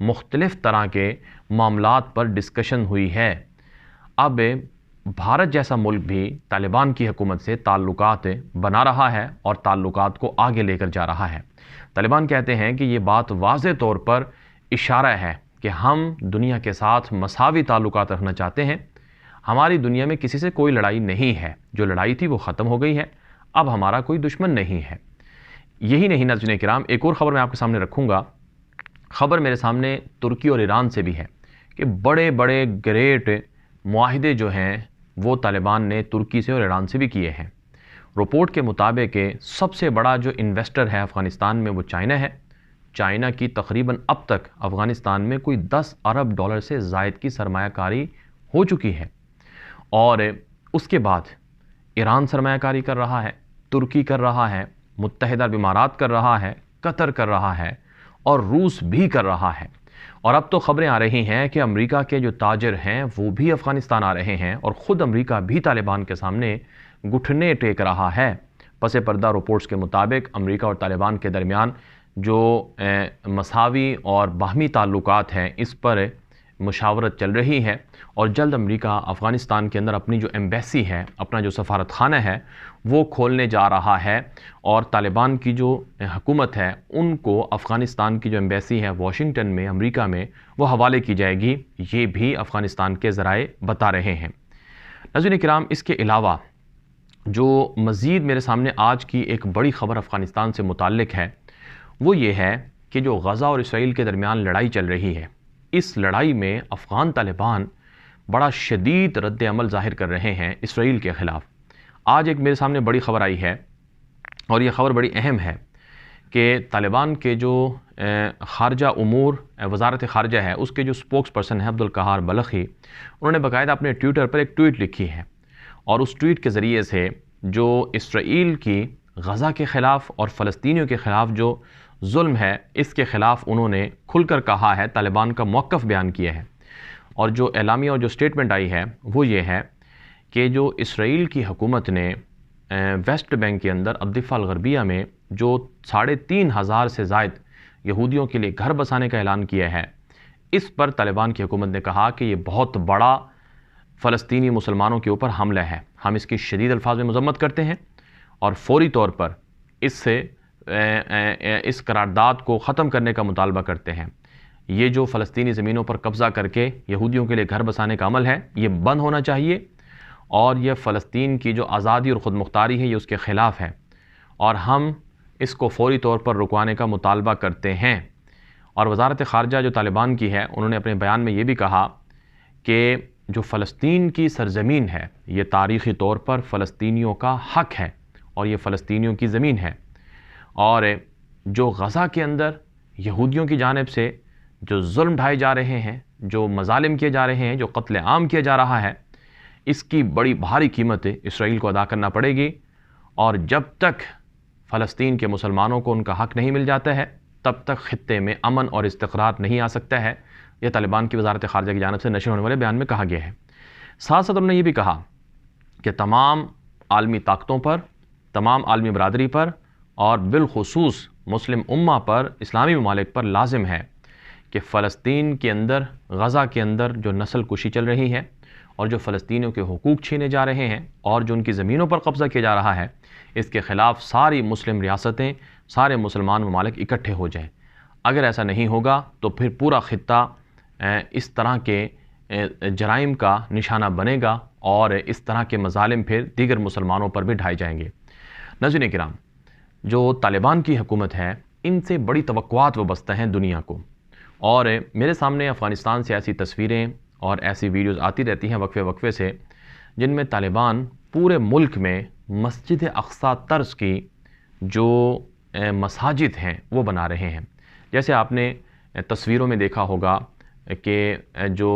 مختلف طرح کے معاملات پر ڈسکشن ہوئی ہے۔ اب بھارت جیسا ملک بھی طالبان کی حکومت سے تعلقات بنا رہا ہے اور تعلقات کو آگے لے کر جا رہا ہے۔ طالبان کہتے ہیں کہ یہ بات واضح طور پر اشارہ ہے کہ ہم دنیا کے ساتھ مساوی تعلقات رکھنا چاہتے ہیں، ہماری دنیا میں کسی سے کوئی لڑائی نہیں ہے، جو لڑائی تھی وہ ختم ہو گئی ہے، اب ہمارا کوئی دشمن نہیں ہے۔ یہی نہیں ناظرین کرام، ایک اور خبر میں آپ کے سامنے رکھوں گا۔ خبر میرے سامنے ترکی اور ایران سے بھی ہے کہ بڑے بڑے گریٹ معاہدے جو ہیں وہ طالبان نے ترکی سے اور ایران سے بھی کیے ہیں۔ رپورٹ کے مطابق سب سے بڑا جو انویسٹر ہے افغانستان میں وہ چائنا ہے۔ چائنا کی تقریباً اب تک افغانستان میں کوئی 10 ارب ڈالر سے زائد کی سرمایہ کاری ہو چکی ہے، اور اس کے بعد ایران سرمایہ کاری کر رہا ہے، ترکی کر رہا ہے، متحدہ عرب امارات کر رہا ہے، قطر کر رہا ہے اور روس بھی کر رہا ہے۔ اور اب تو خبریں آ رہی ہیں کہ امریکہ کے جو تاجر ہیں وہ بھی افغانستان آ رہے ہیں، اور خود امریکہ بھی طالبان کے سامنے گھٹنے ٹیک رہا ہے۔ پس پردہ رپورٹس کے مطابق امریکہ اور طالبان کے درمیان جو مساوی اور باہمی تعلقات ہیں اس پر مشاورت چل رہی ہے، اور جلد امریکہ افغانستان کے اندر اپنی جو ایمبیسی ہے، اپنا جو سفارت خانہ ہے وہ کھولنے جا رہا ہے، اور طالبان کی جو حکومت ہے ان کو افغانستان کی جو ایمبیسی ہے واشنگٹن میں، امریکہ میں، وہ حوالے کی جائے گی، یہ بھی افغانستان کے ذرائع بتا رہے ہیں۔ ناظرین کرام، اس کے علاوہ جو مزید میرے سامنے آج کی ایک بڑی خبر افغانستان سے متعلق ہے وہ یہ ہے کہ جو غزہ اور اسرائیل کے درمیان لڑائی چل رہی ہے، اس لڑائی میں افغان طالبان بڑا شدید رد عمل ظاہر کر رہے ہیں اسرائیل کے خلاف۔ آج ایک میرے سامنے بڑی خبر آئی ہے، اور یہ خبر بڑی اہم ہے کہ طالبان کے جو خارجہ امور وزارت خارجہ ہے اس کے جو سپوکس پرسن ہیں عبدالقہار بلخی، انہوں نے باقاعدہ اپنے ٹویٹر پر ایک ٹویٹ لکھی ہے، اور اس ٹویٹ کے ذریعے سے جو اسرائیل کی غزہ کے خلاف اور فلسطینیوں کے خلاف جو ظلم ہے اس کے خلاف انہوں نے کھل کر کہا ہے، طالبان کا موقف بیان کیا ہے۔ اور جو اعلامیہ اور جو سٹیٹمنٹ آئی ہے وہ یہ ہے کہ جو اسرائیل کی حکومت نے ویسٹ بینک کے اندر الضفہ الغربیہ میں جو 3,500 سے زائد یہودیوں کے لیے گھر بسانے کا اعلان کیا ہے، اس پر طالبان کی حکومت نے کہا کہ یہ بہت بڑا فلسطینی مسلمانوں کے اوپر حملہ ہے، ہم اس کی شدید الفاظ میں مذمت کرتے ہیں، اور فوری طور پر اس قرارداد کو ختم کرنے کا مطالبہ کرتے ہیں۔ یہ جو فلسطینی زمینوں پر قبضہ کر کے یہودیوں کے لیے گھر بسانے کا عمل ہے یہ بند ہونا چاہیے، اور یہ فلسطین کی جو آزادی اور خود مختاری ہے یہ اس کے خلاف ہے، اور ہم اس کو فوری طور پر رکوانے کا مطالبہ کرتے ہیں۔ اور وزارت خارجہ جو طالبان کی ہے انہوں نے اپنے بیان میں یہ بھی کہا کہ جو فلسطین کی سرزمین ہے یہ تاریخی طور پر فلسطینیوں کا حق ہے، اور یہ فلسطینیوں کی زمین ہے، اور جو غزہ کے اندر یہودیوں کی جانب سے جو ظلم ڈھائے جا رہے ہیں، جو مظالم کیے جا رہے ہیں، جو قتل عام کیا جا رہا ہے، اس کی بڑی بھاری قیمت اسرائیل کو ادا کرنا پڑے گی، اور جب تک فلسطین کے مسلمانوں کو ان کا حق نہیں مل جاتا ہے تب تک خطے میں امن اور استقرار نہیں آ سکتا ہے، یہ طالبان کی وزارت خارجہ کی جانب سے نشر ہونے والے بیان میں کہا گیا ہے۔ ساتھ ساتھ انہوں نے یہ بھی کہا کہ تمام عالمی طاقتوں پر، تمام عالمی برادری پر، اور بالخصوص مسلم امہ پر، اسلامی ممالک پر لازم ہے کہ فلسطین کے اندر، غزہ کے اندر جو نسل کشی چل رہی ہے، اور جو فلسطینیوں کے حقوق چھینے جا رہے ہیں، اور جو ان کی زمینوں پر قبضہ کیا جا رہا ہے، اس کے خلاف ساری مسلم ریاستیں، سارے مسلمان ممالک اکٹھے ہو جائیں۔ اگر ایسا نہیں ہوگا تو پھر پورا خطہ اس طرح کے جرائم کا نشانہ بنے گا، اور اس طرح کے مظالم پھر دیگر مسلمانوں پر بھی ڈھائے جائیں گے۔ ناظرین کرام، جو طالبان کی حکومت ہے ان سے بڑی توقعات وابستہ ہیں دنیا کو، اور میرے سامنے افغانستان سے ایسی تصویریں اور ایسی ویڈیوز آتی رہتی ہیں وقفے سے جن میں طالبان پورے ملک میں مسجد اقصیٰ طرز کی جو مساجد ہیں وہ بنا رہے ہیں۔ جیسے آپ نے تصویروں میں دیکھا ہوگا کہ جو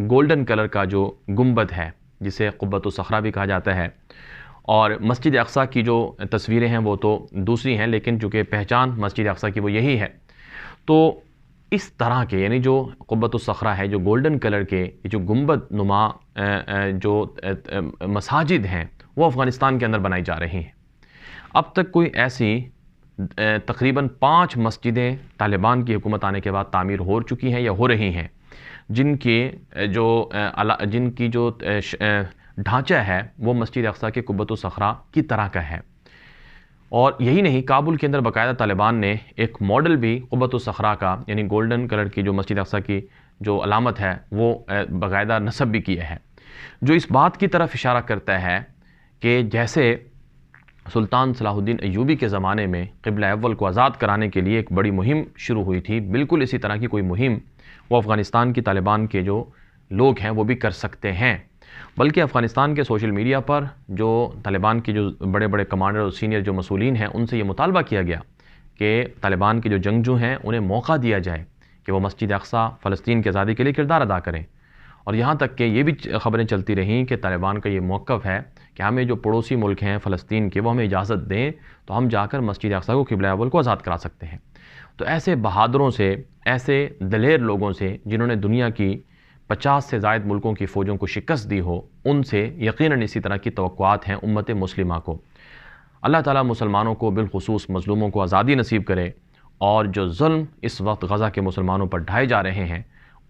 گولڈن کلر کا جو گنبد ہے جسے قبۃ الصخرہ بھی کہا جاتا ہے، اور مسجد اقصیٰ کی جو تصویریں ہیں وہ تو دوسری ہیں، لیکن چونکہ پہچان مسجد اقصیٰ کی وہ یہی ہے، تو اس طرح کے یعنی جو قبۃ الصخرہ ہے، جو گولڈن کلر کے جو گنبد نما جو مساجد ہیں وہ افغانستان کے اندر بنائی جا رہی ہیں۔ اب تک کوئی ایسی تقریباً 5 مسجدیں طالبان کی حکومت آنے کے بعد تعمیر ہو چکی ہیں یا ہو رہی ہیں، جن کی جو ڈھانچہ ہے وہ مسجد اقصیٰ کے قبۃ الصخرہ کی طرح کا ہے۔ اور یہی نہیں، کابل کے اندر باقاعدہ طالبان نے ایک ماڈل بھی قبۃ الصخرہ کا، یعنی گولڈن کلر کی جو مسجد اقصیٰ کی جو علامت ہے وہ باقاعدہ نصب بھی کیا ہے، جو اس بات کی طرف اشارہ کرتا ہے کہ جیسے سلطان صلاح الدین ایوبی کے زمانے میں قبلہ اول کو آزاد کرانے کے لیے ایک بڑی مہم شروع ہوئی تھی، بالکل اسی طرح کی کوئی مہم وہ افغانستان کی طالبان کے جو لوگ ہیں وہ بھی کر سکتے ہیں۔ بلکہ افغانستان کے سوشل میڈیا پر جو طالبان کے جو بڑے بڑے کمانڈر اور سینئر جو مسئولین ہیں ان سے یہ مطالبہ کیا گیا کہ طالبان کے جو جنگجو ہیں انہیں موقع دیا جائے کہ وہ مسجد اقصیٰ فلسطین کی آزادی کے لیے کردار ادا کریں۔ اور یہاں تک کہ یہ بھی خبریں چلتی رہیں کہ طالبان کا یہ موقف ہے کہ ہمیں جو پڑوسی ملک ہیں فلسطین کے وہ ہمیں اجازت دیں تو ہم جا کر مسجد اقصیٰ کو قبلہ اول کو آزاد کرا سکتے ہیں۔ تو ایسے بہادروں سے، ایسے دلیر لوگوں سے جنہوں نے دنیا کی 50 سے زائد ملکوں کی فوجوں کو شکست دی ہو، ان سے یقیناً اسی طرح کی توقعات ہیں امت مسلمہ کو۔ اللہ تعالیٰ مسلمانوں کو بالخصوص مظلوموں کو آزادی نصیب کرے، اور جو ظلم اس وقت غزہ کے مسلمانوں پر ڈھائے جا رہے ہیں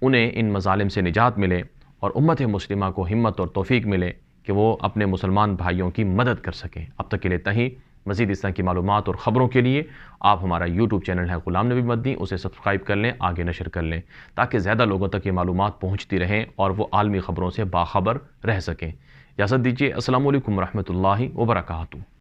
انہیں ان مظالم سے نجات ملے، اور امت مسلمہ کو ہمت اور توفیق ملے کہ وہ اپنے مسلمان بھائیوں کی مدد کر سکیں۔ اب تک کے لیے اتنا ہی۔ مزید اس طرح کی معلومات اور خبروں کے لیے آپ ہمارا یوٹیوب چینل ہے غلام نبی مدنی، اسے سبسکرائب کر لیں، آگے نشر کر لیں تاکہ زیادہ لوگوں تک یہ معلومات پہنچتی رہیں اور وہ عالمی خبروں سے باخبر رہ سکیں۔ اجازت دیجیے، السلام علیکم ورحمۃ اللہ وبرکاتہ۔